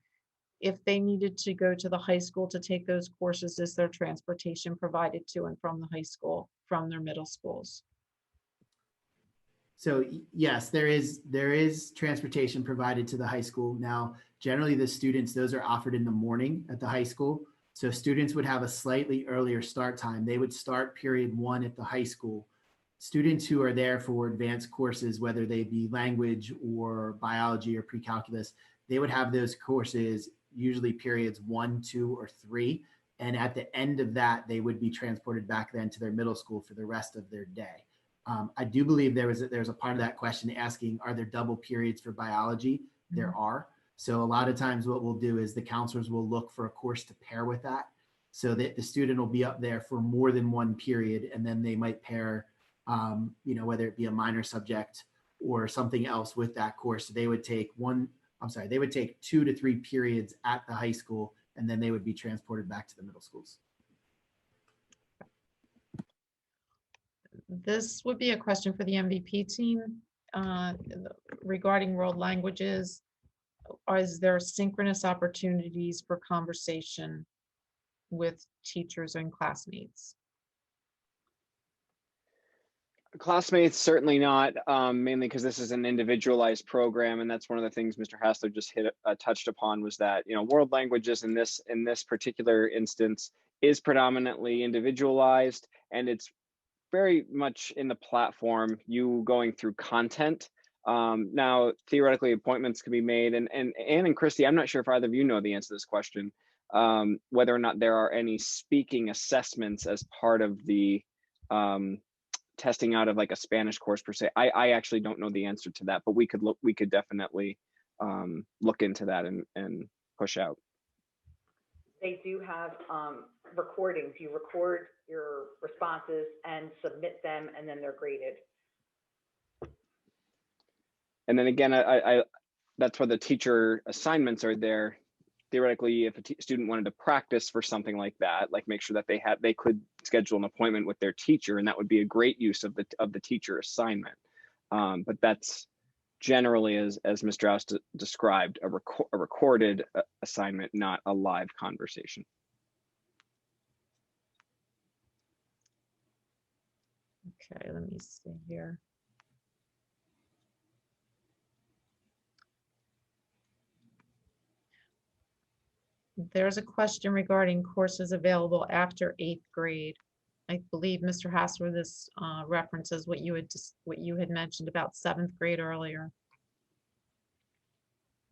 If they needed to go to the high school to take those courses, is there transportation provided to and from the high school, from their middle schools? So yes, there is transportation provided to the high school. Now, generally the students, those are offered in the morning at the high school. So students would have a slightly earlier start time. They would start period 1 at the high school. Students who are there for advanced courses, whether they be language or biology or pre-calculus, they would have those courses usually periods 1, 2, or 3. And at the end of that, they would be transported back then to their middle school for the rest of their day. I do believe there's a part of that question asking, are there double periods for biology? There are. So a lot of times what we'll do is the counselors will look for a course to pair with that so that the student will be up there for more than one period, and then they might pair, whether it be a minor subject or something else with that course. So they would take 2 to 3 periods at the high school, and then they would be transported back to the middle schools. This would be a question for the MVP team regarding world languages. Is there synchronous opportunities for conversation with teachers and classmates? Classmates, certainly not, mainly because this is an individualized program, and that's one of the things Mr. Hassler just touched upon, was that world languages in this particular instance is predominantly individualized, and it's very much in the platform, you going through content. Now, theoretically, appointments can be made, and Ann and Christy, I'm not sure if either of you know the answer to this question, whether or not there are any speaking assessments as part of the testing out of like a Spanish course per se. I actually don't know the answer to that, but we could definitely look into that and push out. They do have recordings. You record your responses and submit them, and then they're graded. And then again, I that's why the teacher assignments are there. Theoretically, if a student wanted to practice for something like that, like make sure that they could schedule an appointment with their teacher, and that would be a great use of the teacher assignment. But that's generally, as Mr. Rouse described, a recorded assignment, not a live conversation. Okay, let me see here. There's a question regarding courses available after 8th grade. I believe Mr. Hassler, this references what you had mentioned about 7th grade earlier.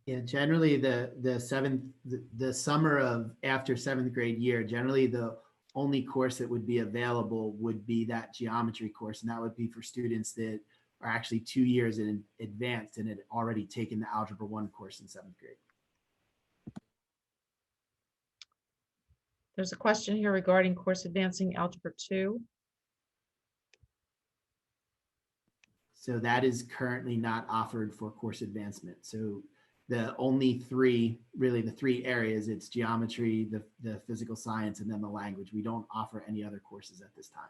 Yeah, generally the summer of after 7th grade year, generally the only course that would be available would be that geometry course, and that would be for students that are actually 2 years in advanced and had already taken the Algebra I course in 7th grade. There's a question here regarding course advancing Algebra II. So that is currently not offered for course advancement. So the only three areas, it's geometry, the physical science, and then the language. We don't offer any other courses at this time.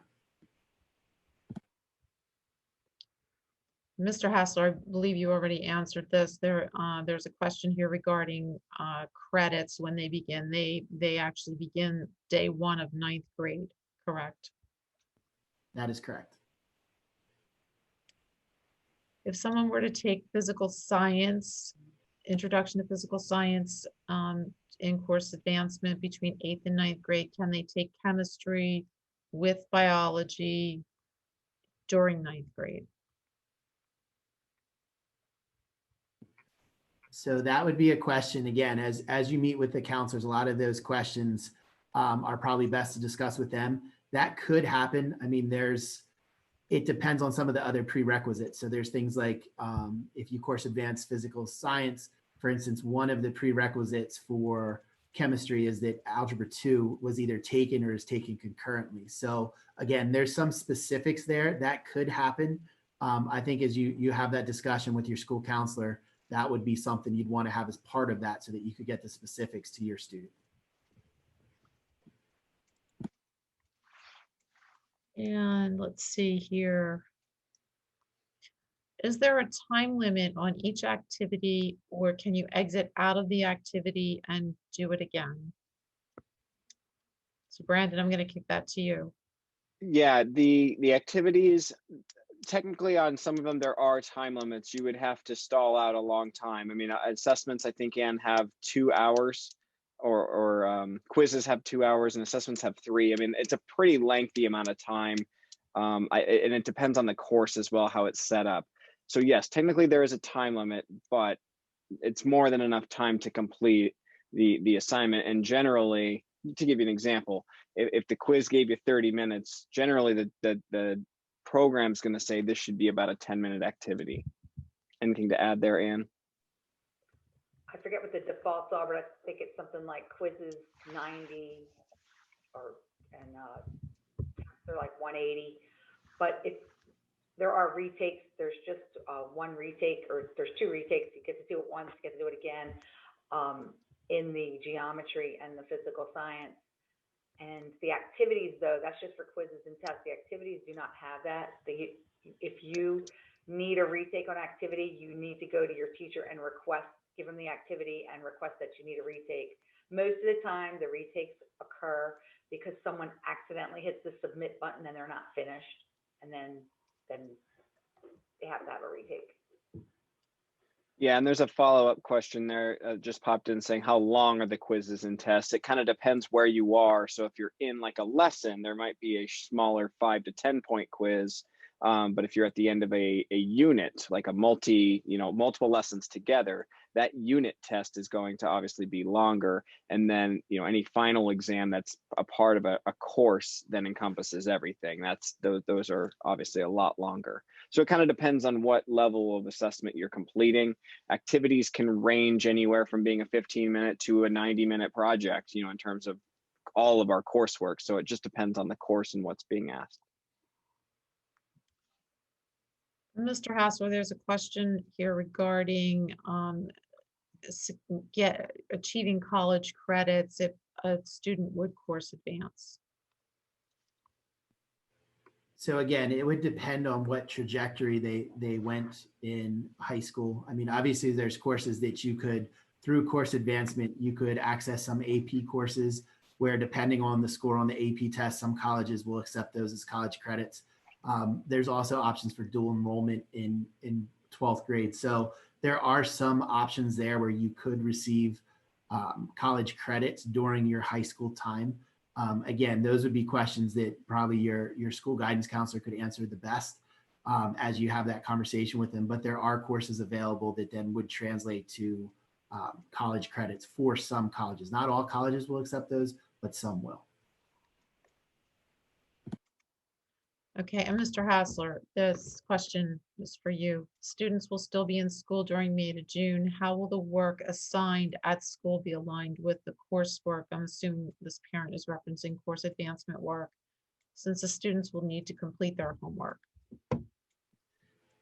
Mr. Hassler, I believe you already answered this. There's a question here regarding credits when they begin. They actually begin day 1 of 9th grade, correct? That is correct. if someone were to take physical science, introduction to physical science in course advancement between 8th and 9th grade, can they take chemistry with biology during 9th grade? So that would be a question, again, as you meet with the counselors, a lot of those questions are probably best to discuss with them. That could happen. I mean, it depends on some of the other prerequisites. So there's things like if you course advance physical science, for instance, one of the prerequisites for chemistry is that Algebra II was either taken or is taken concurrently. So again, there's some specifics there that could happen. I think as you have that discussion with your school counselor, that would be something you'd want to have as part of that so that you could get the specifics to your student. And let's see here. Is there a time limit on each activity, or can you exit out of the activity and do it again? So Brandon, I'm going to kick that to you. Yeah, the activities, technically on some of them, there are time limits. You would have to stall out a long time. I mean, assessments, I think, Ann, have 2 hours, or quizzes have 2 hours and assessments have 3. I mean, it's a pretty lengthy amount of time. And it depends on the course as well, how it's set up. So yes, technically there is a time limit, but it's more than enough time to complete the assignment. And generally, to give you an example, if the quiz gave you 30 minutes, generally the program's going to say this should be about a 10-minute activity. Anything to add there, Ann? I forget what the defaults are, but I think it's something like quizzes 90 and they're like 180. But if there are retakes, there's just one retake, or there's 2 retakes. You get to do it once, you get to do it again in the geometry and the physical science. And the activities, though, that's just for quizzes and tests. The activities do not have that. If you need a retake on activity, you need to go to your teacher and give them the activity and request that you need a retake. Most of the time, the retakes occur because someone accidentally hits the submit button and they're not finished, and then they have to have a retake. Yeah, and there's a follow-up question there just popped in saying, how long are the quizzes and tests? It kind of depends where you are. So if you're in like a lesson, there might be a smaller 5 to 10 point quiz. But if you're at the end of a unit, like a multiple lessons together, that unit test is going to obviously be longer. And then, any final exam that's a part of a course then encompasses everything. Those are obviously a lot longer. So it kind of depends on what level of assessment you're completing. Activities can range anywhere from being a 15-minute to a 90-minute project, in terms of all of our coursework. So it just depends on the course and what's being asked. Mr. Hassler, there's a question here regarding achieving college credits if a student would course advance. So again, it would depend on what trajectory they went in high school. I mean, obviously there's courses that you could, through course advancement, you could access some AP courses where, depending on the score on the AP test, some colleges will accept those as college credits. There's also options for dual enrollment in 12th grade. So there are some options there where you could receive college credits during your high school time. Again, those would be questions that probably your school guidance counselor could answer the best as you have that conversation with them. But there are courses available that then would translate to college credits for some colleges. Not all colleges will accept those, but some will. Okay, and Mr. Hassler, this question is for you. Students will still be in school during May to June. How will the work assigned at school be aligned with the coursework? I'm assuming this parent is referencing course advancement work, since the students will need to complete their homework.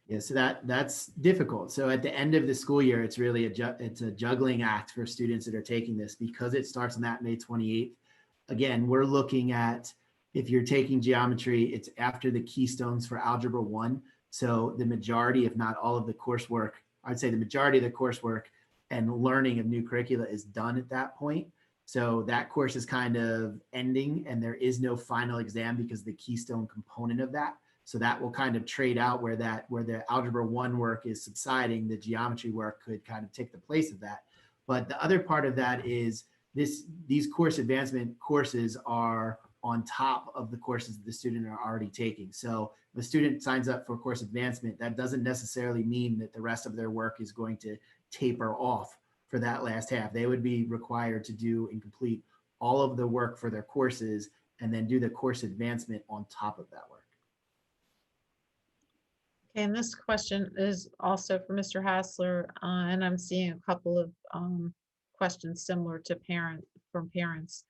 Yeah, so that's difficult. So at the end of the school year, it's really it's a juggling act for students that are taking this, because it starts on that May 28th. Again, we're looking at, if you're taking geometry, it's after the keystones for Algebra I. So the majority, if not all of the coursework, I'd say the majority of the coursework and learning of new curricula is done at that point. So that course is kind of ending, and there is no final exam because the keystone component of that So that will kind of trade out where the Algebra 1 work is subsiding, the geometry work could kind of take the place of that. But the other part of that is these course advancement courses are on top of the courses that the student are already taking. So if a student signs up for course advancement, that doesn't necessarily mean that the rest of their work is going to taper off for that last half. They would be required to do and complete all of the work for their courses and then do the course advancement on top of that work. Okay, and this question is also for Mr. Hassler, and I'm seeing a couple of questions similar to from parents.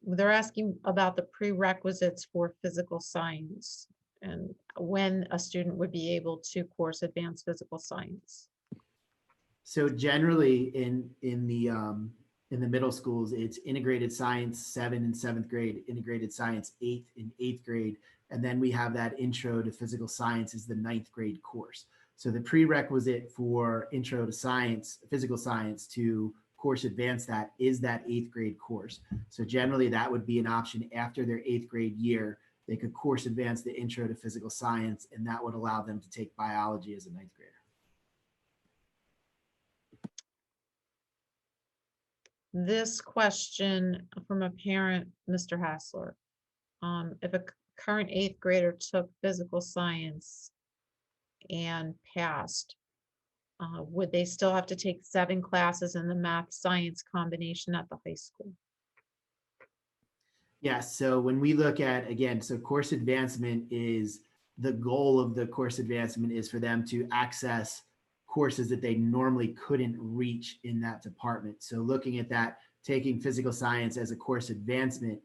They're asking about the prerequisites for physical science and when a student would be able to course advance physical science. So generally in the middle schools, it's integrated science 7th and 7th grade, integrated science 8th and 8th grade. And then we have that intro to physical science is the 9th grade course. So the prerequisite for intro to science, physical science to course advance that is that 8th grade course. So generally that would be an option after their 8th grade year. They could course advance the intro to physical science, and that would allow them to take biology as a 9th grader. This question from a parent, Mr. Hassler, if a current 8th grader took physical science and passed, would they still have to take 7 classes in the math science combination at the high school? Yes. So when we look at, again, so course advancement is the goal of the course advancement is for them to access courses that they normally couldn't reach in that department. So looking at that, taking physical science as a course advancement,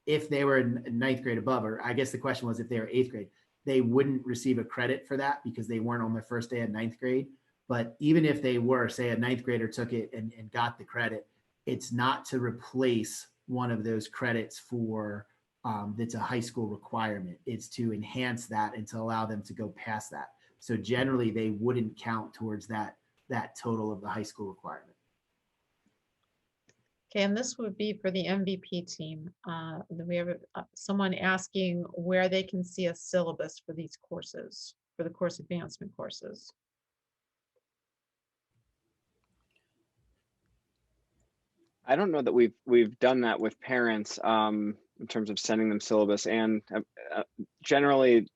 if they were in 9th grade above, or I guess the question was if they were 8th grade, they wouldn't receive a credit for that because they weren't on their first day at 9th grade. But even if they were, say a 9th grader took it and got the credit, it's not to replace one of those credits for that's a high school requirement. It's to enhance that and to allow them to go past that. So generally they wouldn't count towards that total of the high school requirement. Okay, and this would be for the MVP team. Then we have someone asking where they can see a syllabus for these courses, for the course advancement courses. I don't know that we've done that with parents in terms of sending them syllabus, and generally,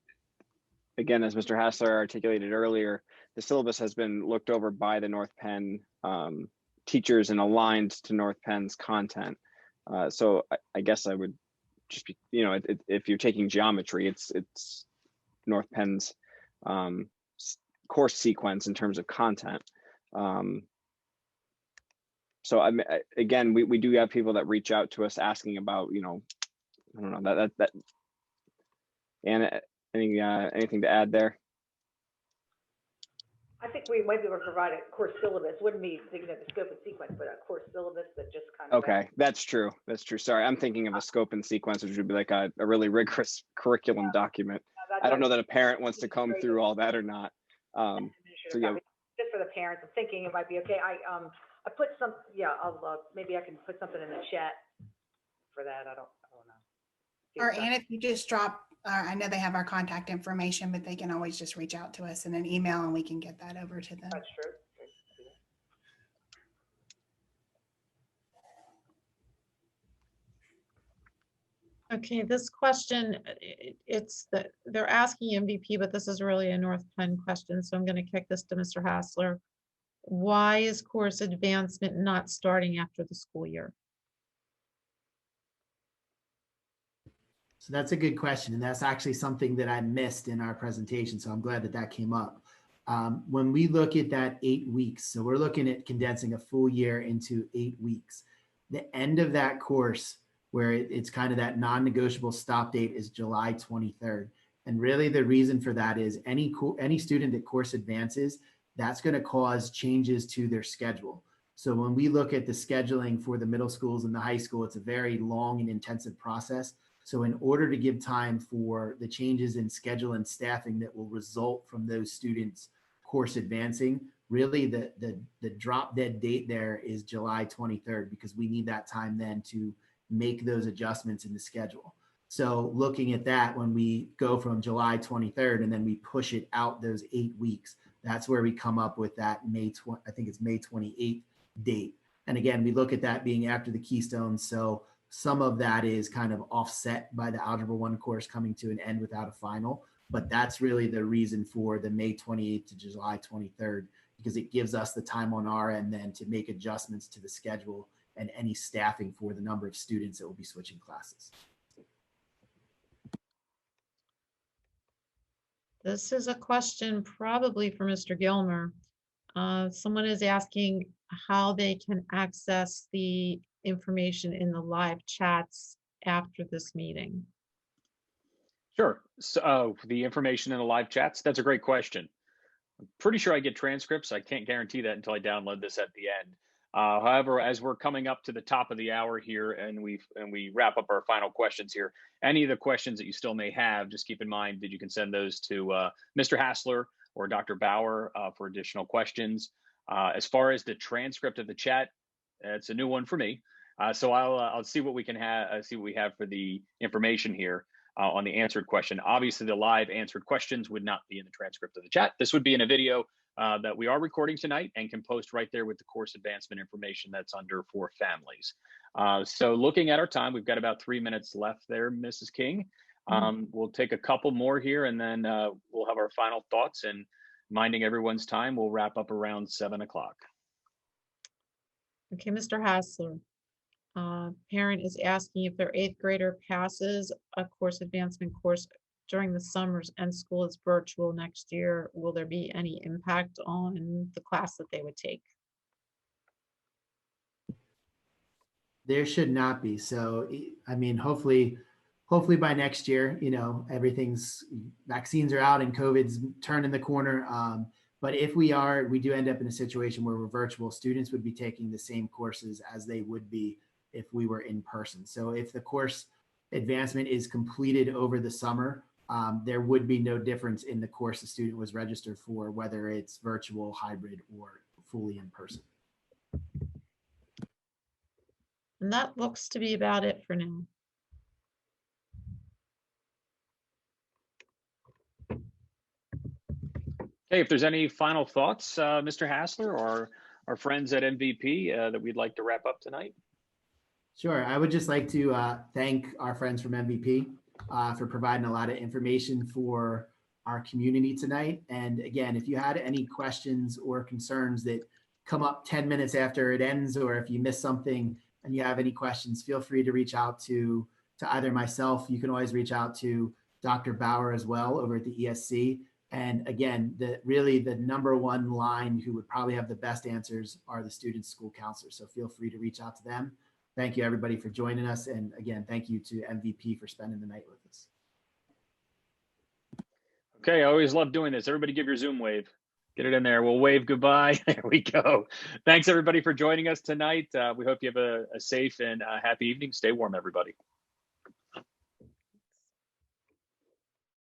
again, as Mr. Hassler articulated earlier, the syllabus has been looked over by the North Penn teachers and aligned to North Penn's content. So I guess I would just be, if you're taking geometry, it's North Penn's course sequence in terms of content. So again, we do have people that reach out to us asking about, I don't know, that and anything to add there? I think we might be able to provide a course syllabus. Wouldn't be thinking of the scope and sequence, but a course syllabus that just kind of. Okay, that's true. That's true. Sorry, I'm thinking of a scope and sequence, which would be like a really rigorous curriculum document. I don't know that a parent wants to comb through all that or not. So yeah. Just for the parents, I'm thinking it might be okay. I put some, I'll maybe I can put something in the chat for that. I don't know. Or and if you just drop, I know they have our contact information, but they can always just reach out to us in an email and we can get that over to them. That's true. Okay, this question, they're asking MVP, but this is really a North Penn question, so I'm going to kick this to Mr. Hassler. Why is course advancement not starting after the school year? So that's a good question. And that's actually something that I missed in our presentation. So I'm glad that that came up. When we look at that 8 weeks, so we're looking at condensing a full year into 8 weeks. The end of that course, where it's kind of that non-negotiable stop date, is July 23rd. And really the reason for that is any student that course advances, that's going to cause changes to their schedule. So when we look at the scheduling for the middle schools and the high school, it's a very long and intensive process. So in order to give time for the changes in schedule and staffing that will result from those students course advancing, really the drop dead date there is July 23rd, because we need that time then to make those adjustments in the schedule. So looking at that, when we go from July 23rd and then we push it out those 8 weeks, that's where we come up with that May 28th date. And again, we look at that being after the Keystone. So some of that is kind of offset by the Algebra 1 course coming to an end without a final. But that's really the reason for the May 28th to July 23rd, because it gives us the time on our end then to make adjustments to the schedule and any staffing for the number of students that will be switching classes. This is a question probably for Mr. Gilmer. Someone is asking how they can access the information in the live chats after this meeting. Sure. So the information in the live chats, that's a great question. I'm pretty sure I get transcripts. I can't guarantee that until I download this at the end. However, as we're coming up to the top of the hour here and we wrap up our final questions here, any of the questions that you still may have, just keep in mind that you can send those to Mr. Hassler or Dr. Bauer for additional questions. As far as the transcript of the chat, it's a new one for me. So I'll see what we can have, see what we have for the information here. On the answered question. Obviously, the live answered questions would not be in the transcript of the chat. This would be in a video that we are recording tonight and can post right there with the course advancement information that's under for families. So looking at our time, we've got about 3 minutes left there, Mrs. King. We'll take a couple more here and then we'll have our final thoughts, and minding everyone's time, we'll wrap up around 7 o'clock. Okay, Mr. Hassler. Parent is asking if their 8th grader passes a course advancement course during the summers and school is virtual next year, will there be any impact on the class that they would take? There should not be. So, I mean, hopefully by next year, you know, vaccines are out and COVID's turning the corner. But if we do end up in a situation where we're virtual, students would be taking the same courses as they would be if we were in person. So if the course advancement is completed over the summer, there would be no difference in the course the student was registered for, whether it's virtual, hybrid, or fully in person. And that looks to be about it for now. Hey, if there's any final thoughts, Mr. Hassler or our friends at MVP that we'd like to wrap up tonight. Sure. I would just like to thank our friends from MVP for providing a lot of information for our community tonight. And again, if you had any questions or concerns that come up 10 minutes after it ends, or if you miss something and you have any questions, feel free to reach out to either myself. You can always reach out to Dr. Bauer as well over at the ESC. And again, really the number one line who would probably have the best answers are the student school counselors. So feel free to reach out to them. Thank you, everybody, for joining us. And again, thank you to MVP for spending the night with us. Okay, I always love doing this. Everybody give your Zoom wave. Get it in there. We'll wave goodbye. There we go. Thanks, everybody, for joining us tonight. We hope you have a safe and happy evening. Stay warm, everybody.